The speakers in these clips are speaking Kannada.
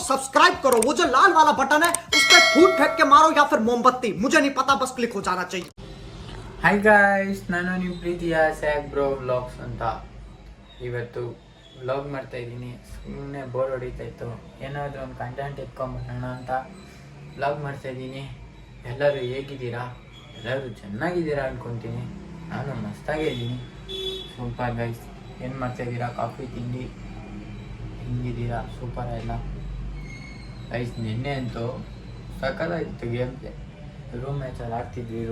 सब्सक्राइब करो, वो जो लाल वाला बटन है उस पर फूट फेंक के मारो या फिर मोमबत्ती, मुझे नहीं पता, बस क्लिक हो जाना चाहिए। ಹಾಯ್ ಗಾಯ್ಸ್, ನಾನು ನಿಮ್ಮ ಪ್ರೀತಿಯ ಸ್ಯಾಗ್ ಬ್ರೋ ವ್ಲಾಗ್ಸ್ ಅಂತ. ಇವತ್ತು ವ್ಲಾಗ್ ಮಾಡ್ತಾ ಇದ್ದೀನಿ. ಸುಮ್ಮನೆ ಬೋರ್ ಹೊಡಿತಾ ಇತ್ತು, ಏನಾದರೂ ಒಂದು ಕಂಟೆಂಟ್ ಎತ್ಕೊಂಡ್ಬರೋಣ ಅಂತ ವ್ಲಾಗ್ ಮಾಡ್ತಾ ಇದ್ದೀನಿ. ಎಲ್ಲರೂ ಹೇಗಿದ್ದೀರಾ? ಎಲ್ಲರೂ ಚೆನ್ನಾಗಿದ್ದೀರಾ ಅಂದ್ಕೊತೀನಿ. ನಾನು ಮಸ್ತಾಗಿದ್ದೀನಿ. ಸೂಪರ್ ಗೈಸ್, ಏನು ಮಾಡ್ತಾಯಿದ್ದೀರಾ? ಕಾಫಿ ತಿಂಡಿ ಹಿಂಗಿದ್ದೀರಾ? ಸೂಪರ್ ಎಲ್ಲ ಗೈಸ್. ನಿನ್ನೆ ಅಂತೂ ಸಕಲಾಗಿತ್ತು ಗೇಮ್ ಪ್ಲೇ. ರೂಮ್ ಮ್ಯಾಚಲ್ಲಿ ಆಡ್ತಿದ್ವಿ.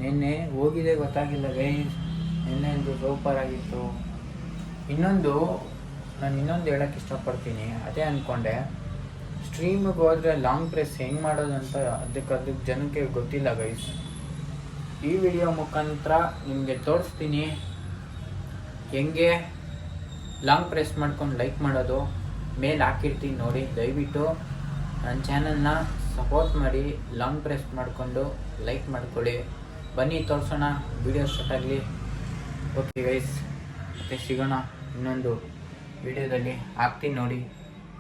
ನಿನ್ನೆ ಹೋಗಿದೆ ಗೊತ್ತಾಗಿಲ್ಲ ಗೈಸ್. ನಿನ್ನೆ ಅಂತೂ ಸೂಪರ್ ಆಗಿತ್ತು. ನಾನು ಇನ್ನೊಂದು ಹೇಳೋಕ್ಕೆ ಇಷ್ಟಪಡ್ತೀನಿ. ಅದೇ ಅಂದ್ಕೊಂಡೆ, ಸ್ಟ್ರೀಮಿಗೆ ಹೋದರೆ ಲಾಂಗ್ ಪ್ರೆಸ್ ಹೆಂಗೆ ಮಾಡೋದು ಅಂತ ಅದಕ್ಕೆ ಜನಕ್ಕೆ ಗೊತ್ತಿಲ್ಲ ಗೈಸ್. ಈ ವಿಡಿಯೋ ಮುಖಾಂತರ ನಿಮಗೆ ತೋರಿಸ್ತೀನಿ ಹೆಂಗೆ ಲಾಂಗ್ ಪ್ರೆಸ್ ಮಾಡ್ಕೊಂಡು ಲೈಕ್ ಮಾಡೋದು. ಮೇಲೆ ಹಾಕಿರ್ತೀನಿ ನೋಡಿ, ದಯವಿಟ್ಟು ನನ್ನ ಚಾನಲ್ನ ಸಪೋರ್ಟ್ ಮಾಡಿ, ಲಾಂಗ್ ಪ್ರೆಸ್ ಮಾಡಿಕೊಂಡು ಲೈಕ್ ಮಾಡ್ಕೊಳ್ಳಿ. ಬನ್ನಿ ತೋರಿಸೋಣ, ವಿಡಿಯೋ ಸ್ಟಾರ್ಟ್ ಆಗಲಿ. ಓಕೆ ಗೈಸ್, ಮತ್ತೆ ಸಿಗೋಣ ಇನ್ನೊಂದು ವಿಡಿಯೋದಲ್ಲಿ. ಹಾಕ್ತೀನಿ ನೋಡಿ,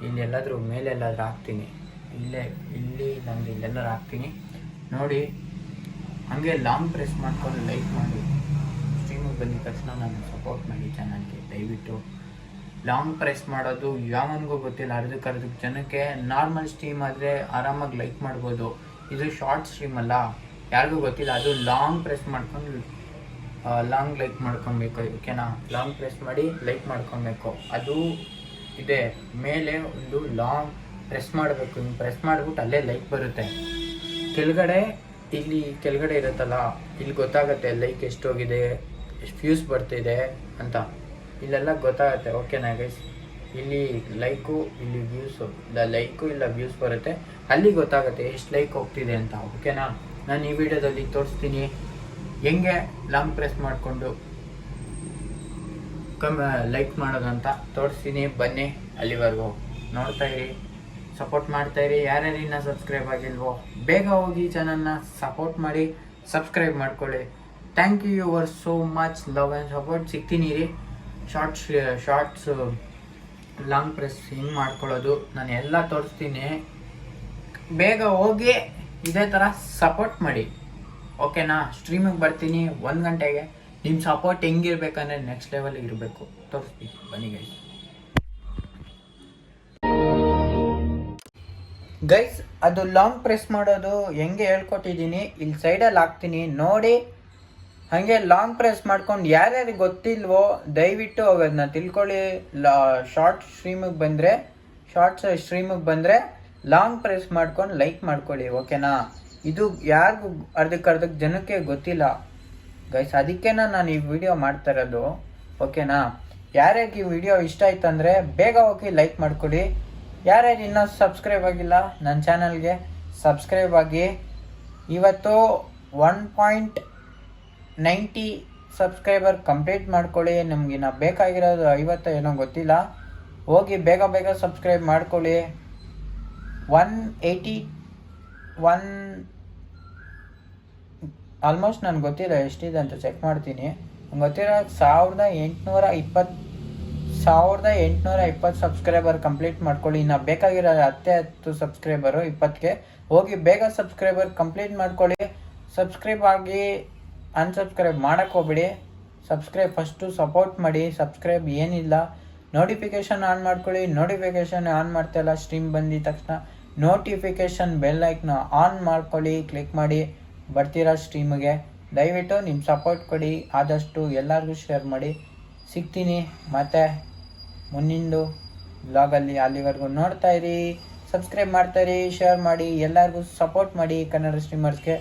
ಇಲ್ಲೆಲ್ಲಾದರೂ ಮೇಲೆಲ್ಲಾದ್ರೂ ಹಾಕ್ತೀನಿ. ಇಲ್ಲಿ ನಂದು ಇಲ್ಲೆಲ್ಲರೂ ಹಾಕ್ತೀನಿ ನೋಡಿ. ಹಾಗೆ ಲಾಂಗ್ ಪ್ರೆಸ್ ಮಾಡ್ಕೊಂಡು ಲೈಕ್ ಮಾಡಿ, ಸ್ಟ್ರೀಮಿಗೆ ಬಂದಿದ ತಕ್ಷಣ ನಾನು ಸಪೋರ್ಟ್ ಮಾಡಿ ಚಾನಲ್ಗೆ. ದಯವಿಟ್ಟು ಲಾಂಗ್ ಪ್ರೆಸ್ ಮಾಡೋದು ಯಾವನಿಗೂ ಗೊತ್ತಿಲ್ಲ, ಅರ್ಧಕ್ಕೆ ಜನಕ್ಕೆ. ನಾರ್ಮಲ್ ಸ್ಟ್ರೀಮ್ ಆದರೆ ಆರಾಮಾಗಿ ಲೈಕ್ ಮಾಡ್ಬೋದು. ಇದು ಶಾರ್ಟ್ ಸ್ಟ್ರೀಮ್ ಅಲ್ಲ, ಯಾರಿಗೂ ಗೊತ್ತಿಲ್ಲ. ಅದು ಲಾಂಗ್ ಪ್ರೆಸ್ ಮಾಡ್ಕೊಂಡು ಲಾಂಗ್ ಲೈಕ್ ಮಾಡ್ಕೊಬೇಕು. ಓಕೆನಾ? ಲಾಂಗ್ ಪ್ರೆಸ್ ಮಾಡಿ ಲೈಕ್ ಮಾಡ್ಕೊಬೇಕು. ಅದು ಇದೆ ಮೇಲೆ ಒಂದು ಲಾಂಗ್ ಪ್ರೆಸ್ ಮಾಡಬೇಕು. ಹಿಂಗೆ ಪ್ರೆಸ್ ಮಾಡಿಬಿಟ್ಟು ಅಲ್ಲೇ ಲೈಕ್ ಬರುತ್ತೆ. ಇಲ್ಲಿ ಕೆಳಗಡೆ ಇರುತ್ತಲ್ಲ, ಇಲ್ಲಿ ಗೊತ್ತಾಗುತ್ತೆ ಲೈಕ್ ಎಷ್ಟು ಹೋಗಿದೆ, ಎಷ್ಟು ವ್ಯೂಸ್ ಬರ್ತಿದೆ ಅಂತ. ಇಲ್ಲೆಲ್ಲ ಗೊತ್ತಾಗುತ್ತೆ. ಓಕೆನಾ ಗೈಸ್? ಇಲ್ಲಿ ಲೈಕು, ಇಲ್ಲಿ ವ್ಯೂಸು, ಲೈಕು ಇಲ್ಲ ವ್ಯೂಸ್ ಬರುತ್ತೆ. ಅಲ್ಲಿ ಗೊತ್ತಾಗುತ್ತೆ ಎಷ್ಟು ಲೈಕ್ ಹೋಗ್ತಿದೆ ಅಂತ. ಓಕೆನಾ? ನಾನು ಈ ವಿಡಿಯೋದಲ್ಲಿ ತೋರಿಸ್ತೀನಿ ಹೆಂಗೆ ಲಾಂಗ್ ಪ್ರೆಸ್ ಮಾಡಿಕೊಂಡು ಲೈಕ್ ಮಾಡೋದಂತ ತೋರಿಸ್ತೀನಿ. ಬನ್ನಿ, ಅಲ್ಲಿವರೆಗೂ ನೋಡ್ತಾ ಇರಿ, ಸಪೋರ್ಟ್ ಮಾಡ್ತಾಯಿರಿ. ಯಾರ್ಯಾರು ಇನ್ನೂ ಸಬ್ಸ್ಕ್ರೈಬ್ ಆಗಿಲ್ವೋ ಬೇಗ ಹೋಗಿ ಚಾನಲ್ನ ಸಪೋರ್ಟ್ ಮಾಡಿ, ಸಬ್ಸ್ಕ್ರೈಬ್ ಮಾಡ್ಕೊಳ್ಳಿ. Thank you your so much love and support. ಸಿಗ್ತೀನಿ ರೀ. ಶಾರ್ಟ್ಸ್ ಲಾಂಗ್ ಪ್ರೆಸ್ ಹಿಂಗೆ ಮಾಡ್ಕೊಳ್ಳೋದು ನಾನು ಎಲ್ಲ ತೋರಿಸ್ತೀನಿ. ಬೇಗ ಹೋಗಿ ಇದೇ ಥರ ಸಪೋರ್ಟ್ ಮಾಡಿ. ಓಕೆನಾ? ಸ್ಟ್ರೀಮಿಗೆ ಬರ್ತೀನಿ 1 ಗಂಟೆಗೆ. ನಿಮ್ಮ ಸಪೋರ್ಟ್ ಹೆಂಗಿರ್ಬೇಕಂದ್ರೆ ನೆಕ್ಸ್ಟ್ ಲೆವೆಲ್ಗೆ ಇರಬೇಕು. ತೋರಿಸ್ತೀನಿ, ಬನ್ನಿ ಗೈಸ್. ಗೈಸ್, ಅದು ಲಾಂಗ್ ಪ್ರೆಸ್ ಮಾಡೋದು ಹೆಂಗೆ ಹೇಳ್ಕೊಟ್ಟಿದ್ದೀನಿ, ಇಲ್ಲಿ ಸೈಡಲ್ಲಿ ಹಾಕ್ತೀನಿ ನೋಡಿ. ಹಾಗೆ ಲಾಂಗ್ ಪ್ರೆಸ್ ಮಾಡ್ಕೊಂಡು ಯಾರ್ಯಾರಿಗೆ ಗೊತ್ತಿಲ್ವೋ ದಯವಿಟ್ಟು ಅದನ್ನ ತಿಳ್ಕೊಳ್ಳಿ. ಶಾರ್ಟ್ಸ್ ಸ್ಟ್ರೀಮಿಗೆ ಬಂದರೆ ಲಾಂಗ್ ಪ್ರೆಸ್ ಮಾಡ್ಕೊಂಡು ಲೈಕ್ ಮಾಡ್ಕೊಳ್ಳಿ. ಓಕೆನಾ? ಇದು ಯಾರಿಗೂ ಅರ್ಧಕ್ಕೆ ಜನಕ್ಕೆ ಗೊತ್ತಿಲ್ಲ ಗೈಸ್, ಅದಕ್ಕೆ ನಾನು ಈ ವಿಡಿಯೋ ಮಾಡ್ತಾ ಇರೋದು. ಓಕೆನಾ? ಯಾರ್ಯಾರಿಗೆ ಈ ವಿಡಿಯೋ ಇಷ್ಟ ಆಯ್ತು ಅಂದರೆ ಬೇಗ ಹೋಗಿ ಲೈಕ್ ಮಾಡ್ಕೊಳ್ಳಿ. ಯಾರ್ಯಾರು ಇನ್ನೂ ಸಬ್ಸ್ಕ್ರೈಬ್ ಆಗಿಲ್ಲ ನನ್ನ ಚಾನಲ್ಗೆ ಸಬ್ಸ್ಕ್ರೈಬ್ ಆಗಿ. ಇವತ್ತು 1.90 ಸಬ್ಸ್ಕ್ರೈಬರ್ ಕಂಪ್ಲೀಟ್ ಮಾಡ್ಕೊಳ್ಳಿ. ನಮಗಿನ್ನ ಬೇಕಾಗಿರೋದು 50 ಏನೋ ಗೊತ್ತಿಲ್ಲ. ಹೋಗಿ ಬೇಗ ಸಬ್ಸ್ಕ್ರೈಬ್ ಮಾಡ್ಕೊಳ್ಳಿ. 181 ಆಲ್ಮೋಸ್ಟ್ ನನಗೆ ಗೊತ್ತಿಲ್ಲ ಎಷ್ಟಿದೆ ಅಂತ ಚೆಕ್ ಮಾಡ್ತೀನಿ. ನಂಗೆ ಗೊತ್ತಿರೋ 1820 ಸಬ್ಸ್ಕ್ರೈಬರ್ ಕಂಪ್ಲೀಟ್ ಮಾಡ್ಕೊಳ್ಳಿ. ಇನ್ನು ಬೇಕಾಗಿರೋ 10 ಸಬ್ಸ್ಕ್ರೈಬರು 20ಗೆ. ಹೋಗಿ ಬೇಗ ಸಬ್ಸ್ಕ್ರೈಬರ್ ಕಂಪ್ಲೀಟ್ ಮಾಡ್ಕೊಳ್ಳಿ. ಸಬ್ಸ್ಕ್ರೈಬ್ ಆಗಿ ಅನ್ಸಬ್ಸ್ಕ್ರೈಬ್ ಮಾಡೋಕ್ಕೆ ಹೋಗ್ಬಿಡಿ. ಸಬ್ಸ್ಕ್ರೈಬ್ ಫಸ್ಟು ಸಪೋರ್ಟ್ ಮಾಡಿ. ಸಬ್ಸ್ಕ್ರೈಬ್ ಏನಿಲ್ಲ, ನೋಟಿಫಿಕೇಷನ್ ಆನ್ ಮಾಡ್ಕೊಳ್ಳಿ. ನೋಟಿಫಿಕೇಷನ್ ಆನ್ ಮಾಡ್ತಾಯಿಲ್ಲ, ಸ್ಟ್ರೀಮ್ ಬಂದಿದ ತಕ್ಷಣ ನೋಟಿಫಿಕೇಷನ್ ಬೆಲ್ ಐಕನ್ನ ಆನ್ ಮಾಡ್ಕೊಳ್ಳಿ. ಕ್ಲಿಕ್ ಮಾಡಿ ಬರ್ತೀರಾ ಸ್ಟ್ರೀಮಿಗೆ. ದಯವಿಟ್ಟು ನಿಮ್ಮ ಸಪೋರ್ಟ್ ಕೊಡಿ, ಆದಷ್ಟು ಎಲ್ಲರಿಗೂ ಶೇರ್ ಮಾಡಿ. ಸಿಗ್ತೀನಿ ಮತ್ತೆ ಮುಂದಿಂದು ಬ್ಲಾಗಲ್ಲಿ. ಅಲ್ಲಿವರೆಗೂ ನೋಡ್ತಾ ಇರಿ, ಸಬ್ಸ್ಕ್ರೈಬ್ ಮಾಡ್ತಾಯಿರಿ, ಶೇರ್ ಮಾಡಿ, ಎಲ್ಲರಿಗೂ ಸಪೋರ್ಟ್ ಮಾಡಿ. ಕನ್ನಡ ಸ್ಟ್ರೀಮರ್ಸ್ಗೆ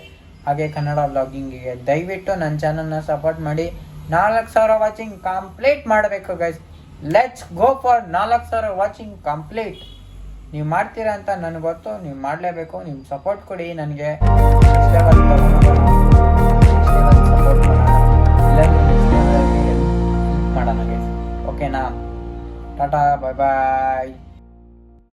ಹಾಗೆ ಕನ್ನಡ ವ್ಲಾಗಿಂಗಿಗೆ ದಯವಿಟ್ಟು ನನ್ನ ಚಾನಲ್ನ ಸಪೋರ್ಟ್ ಮಾಡಿ. 4,000 ವಾಚಿಂಗ್ ಕಂಪ್ಲೀಟ್ ಮಾಡಬೇಕು guys. Let's go for 4,000 watching complete. ನೀವು ಮಾಡ್ತೀರಾ ಅಂತ ನನಗೆ ಗೊತ್ತು, ನೀವು ಮಾಡಲೇಬೇಕು. ನಿಮ್ಮ ಸಪೋರ್ಟ್ ಕೊಡಿ ನನಗೆ. ಸಪೋರ್ಟ್ ಮಾಡೋಣ ಗೈಸ್. ಓಕೆನಾ? ಟಾಟಾ, ಬಾಯ್ ಬಾಯ್.